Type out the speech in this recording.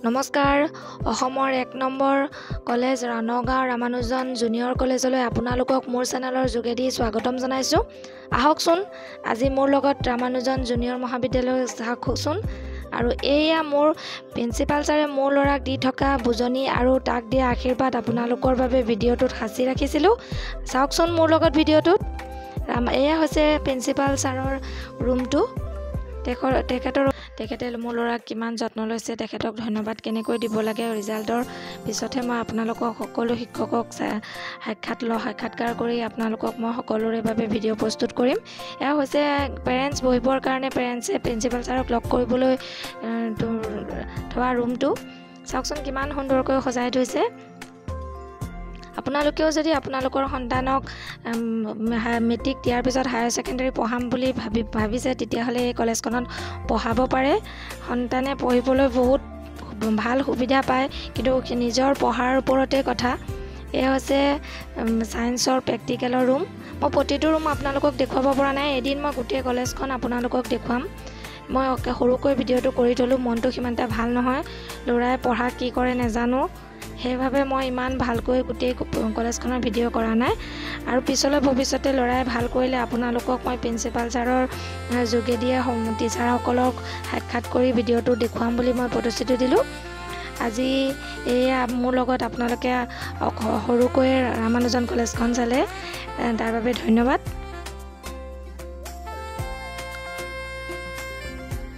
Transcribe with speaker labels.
Speaker 1: নমস্কাৰ অসমৰ ১ number college ৰাণগাঁও Ramanujan junior কলেজলৈ আপোনালোকক মোৰ চেনেলৰ যোগেদি স্বাগতম জনাইছোঁ। আহকচোন আজি মোৰ লগত ৰামানুজন জুনিয়ৰ মহাবিদ্যালয় চাওকচোন। আৰু এয়া মোৰ প্ৰিন্সিপাল ছাৰে মোৰ ল'ৰাক দি থকা বুজনি আৰু তাক দিয়া আশীৰ্বাদ আপোনালোকৰ বাবে ভিডিঅ'টোত সাঁচি ৰাখিছিলোঁ। চাওকচোন মোৰ লগত ভিডিঅ'টোত। এয়া হৈছে প্ৰিন্সিপাল ছাৰৰ ৰুমটো। তেখেতে মোৰ ল'ৰাক কিমান যত্ন লৈছে, তেখেতক ধন্যবাদ কেনেকৈ দিব লাগে ৰিজাল্টৰ পিছতহে মই আপোনালোকক সকলো শিক্ষকক সাক্ষাৎকাৰ কৰি আপোনালোকক মই সকলোৰে বাবে ভিডিঅ' প্ৰস্তুত কৰিম। এয়া হৈছে পেৰেণ্টছ বহিবৰ কাৰণে পেৰেণ্টছে প্ৰিন্সিপাল ছাৰক লগ কৰিবলৈ থোৱা ৰুমটো। চাওকচোন কিমান সুন্দৰকৈ সজাই থৈছে। আপোনালোকেও যদি আপোনালোকৰ সন্তানক মেট্ৰিক দিয়াৰ পিছত হায়াৰ ছেকেণ্ডেৰী পঢ়াম বুলি ভাবিছে তেতিয়াহ'লে এই কলেজখনত পঢ়াব পাৰে। সন্তানে পঢ়িবলৈ বহুত ভাল সুবিধা পায়, কিন্তু নিজৰ পঢ়াৰ ওপৰতে কথা। এয়া হৈছে ছায়েন্সৰ প্ৰেক্টিকেলৰ ৰুম। মই প্ৰতিটো ৰুম আপোনালোকক দেখুৱাব পৰা নাই, এদিন মই গোটেই কলেজখন আপোনালোকক দেখুৱাম। মই সৰুকৈ ভিডিঅ'টো কৰি থ'লোঁ, মনটো সিমানটা ভাল নহয়, ল'ৰাই পঢ়া কি কৰে নাজানো, সেইবাবে মই ইমান ভালকৈ গোটেই কলেজখনৰ ভিডিঅ' কৰা নাই। আৰু পিছলৈ ভৱিষ্যতে ল'ৰাই ভাল কৰিলে আপোনালোকক মই প্ৰিন্সিপাল ছাৰৰ যোগেদিয়ে টিচাৰসকলক সাক্ষাৎ কৰি ভিডিঅ'টো দেখুৱাম বুলি মই প্ৰতিশ্ৰুতি দিলোঁ। আজি এয়া মোৰ লগত আপোনালোকে সৰুকৈ ৰামানুজন কলেজখন চালে, তাৰ বাবে ধন্যবাদ।